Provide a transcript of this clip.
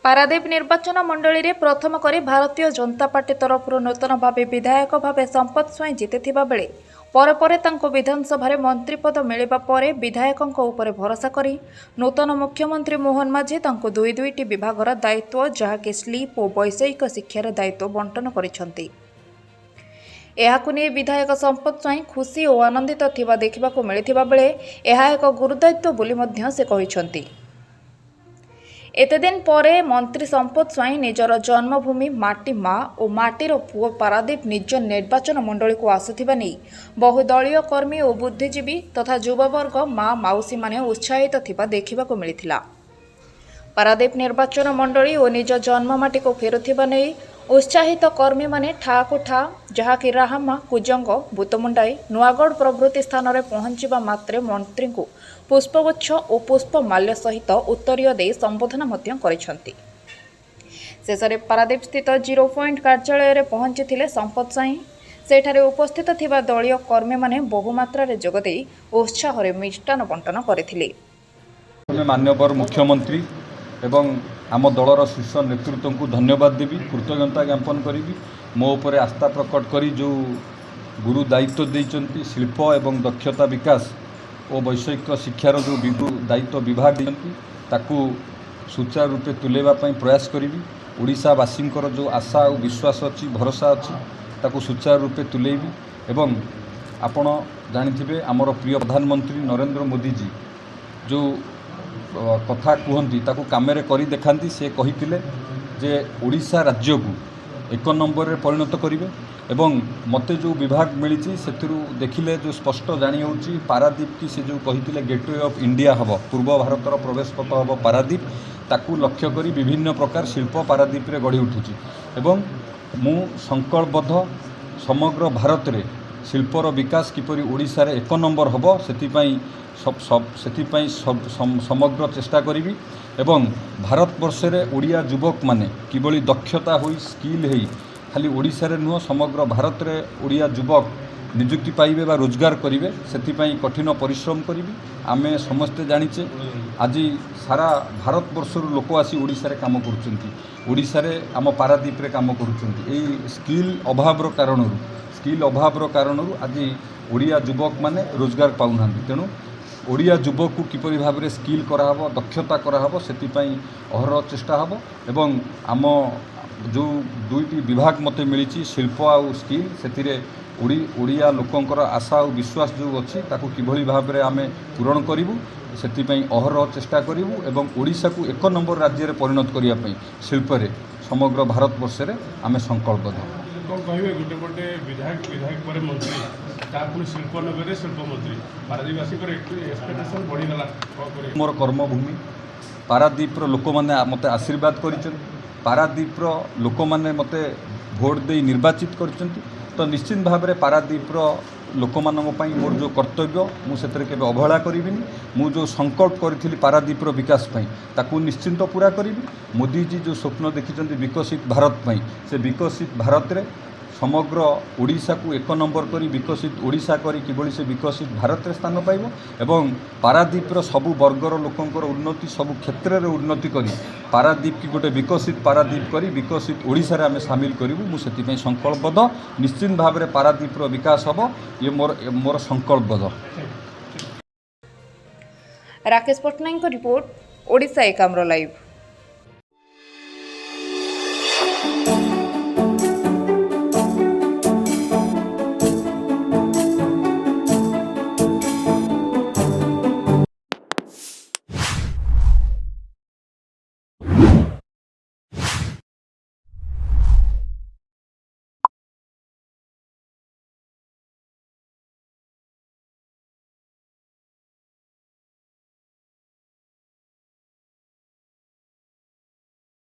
पारादीप निर्वाचन मंडली रे प्रथम करी भारतीय जनता पार्टी तरफ नूतन भाव विधायक भाव संपत स्वाई जीतिथिबा बेले परे तांको विधानसभा रे मंत्री पद मिलिबा परे विधायकंक उपरे भरोसा करी नूतन मुख्यमंत्री मोहन माझी तांको दुईटी विभागर दायित्व जहाँकि स्लीप और वैषयिक शिक्षार दायित्व बंटन करिसंती। एहाकु नै विधायक संपत स्वाई खुशी और आनंदित थिबा देखिबाकु मिलिथिबा बेले एहा एक गुरुदायित्व बोली मध्य से कहिसंती। एते दिन परे मंत्री संपत स्वाई निजर जन्मभूमि माटी माँ और माटीर पुओ पारादीप निज निर्वाचन मंडली को आसुथिबा नै बहुदलीय कर्मी और बुद्धिजीवी तथा युववर्ग माँ माउसी माने उत्साहित थिबा देखिबाकु मिलिथिला। पारादीप निर्वाचन मंडली और निज जन्ममाटी को फेरुथिबा नै उत्साहित कर्मी माने ठाकु ठा जहाँकि राहामा कुजंग बुतमुंडाई नुआगढ़ प्रभृति स्थान में पहुंचवा मात्रे मंत्री को पुष्पगुच्छ और पुष्पमाल्य सहित उत्तरीय दे संबोधन करिसंती। शेषे पारादीप स्थित 0 पॉइंट कार्यालय में पहुंची संपत स्वाई सेठारे उपस्थित थिबा दलीय कर्मी माने बहुमात्रा रे जोगदे उत्साह रे मिष्टान बंटन करथिले। माननीय मुख्यमंत्री एवं आम दलर शीर्ष नेतृत्व को धन्यवाद देवी, कृतज्ञता ज्ञापन करी मो उपर आस्था प्रकट करी जो गुरु दायित्व देइचंती शिल्प एवं दक्षता विकास और वैषयिक शिक्षार जो दायित्व विभाग देइचंती ताकू सुचारू रूपे तुलेबा पई प्रयास करी ओडिशावासी जो आशा और विश्वास अच्छी भरोसा अच्छी ताकू सुचारू रूपे तुलेबी एवं आपण जानिथिबे आमर प्रिय प्रधानमंत्री नरेंद्र मोदी जी जो कथा कहती ताकू कामेरे करी देखांती से कहिथिले जे ओडिशा राज्य को 1 नंबर रे परिणत करिवे एवं मते जो विभाग मिली सेथिरु देखिले जो स्पष्ट जानी होची पारादीप की से जो कहिथिले गेटवे ऑफ इंडिया हबो पूर्व भारतर प्रवेश पथ हबो पारादीप ताकू लक्ष्य करी विभिन्न प्रकार शिल्प पारादीप रे गढ़ी उठुची एवं मु संकल्पबद्ध समग्र भारत रे शिल्पर विकास किपरि ओडिशा रे 1 नंबर हबो सेतिपई समग्र चेष्टा करी एवं भारत वर्ष रे ओडिया युवक माने किबळी दक्षता होई स्किल हेई खाली ओडिशा रे नुह समग्र भारत रे ओडिया युवक नियुक्ति पाइबे बा रोजगार करिवे सेतिपई कठिन परिश्रम करी आमे समस्ते जानिचे आज सारा भारत वर्ष लोक आसी ओडिशा रे काम करुचंती ओडिशा रे आम पारादीप रे काम करुचंती एई स्किल अभाव कारणरू आज ओडिया युवक माने रोजगार पाउनांती तेणु ओडिया युवक को किपरि भाव में स्किल कराहब दक्षता कराहब सेतिपई अहर चेष्टा हब एवं आम जो दुईटी विभाग मते मिली शिल्प आउ स्किल से ओडिया लोकंकर आशा और विश्वास जो अच्छी ताकू किभली भाव में आमे पूरण करूँ से अहर चेष्टा करूँ एवं ओडिशा को 1 नंबर राज्य में परिणत करने शिल्परे समग्र भारत वर्ष में आमे संकल्पबद्ध। कौन कहे गोटे गोटे विधायक पर मंत्री तापुर शिल्प नगर शिल्प मंत्री पारादीपवासी एक्सपेक्टेशन बढ़ीगला मोर कर्मभूमि पारादीप लोक मैंने मत आशीर्वाद कर पारादीप लोक मैंने मत भोट दे निर्वाचित कर तो निश्चित भाव में पारादीप लोक मानी मोर जो कर्तव्य मुझे केवे अवहेला करी मु जो संकल्प करी पारादीप विकास ताकू निश्चिंत पूरा करी मोदी जी जो स्वप्न देखी विकसित भारत से विकसित भारत रे समग्र ओडिशा को 1 नंबर करी विकसित ओडिशा करी किभली से विकसित भारत रे स्थान पाइबो एवं पारादीप सबु वर्गर लोकंकर उन्नति सबु क्षेत्र रे उन्नति करी पारादीप की गोटे विकसित पारादीप करी विकसित ओडिशा रे आमे शामिल करिवु मु सेति संकल्पबद्ध निश्चित भाव में पारादीप विकास हबो ये मोर संकल्पबद्ध। Rakesh Patnaik report Odisha Ekamra live.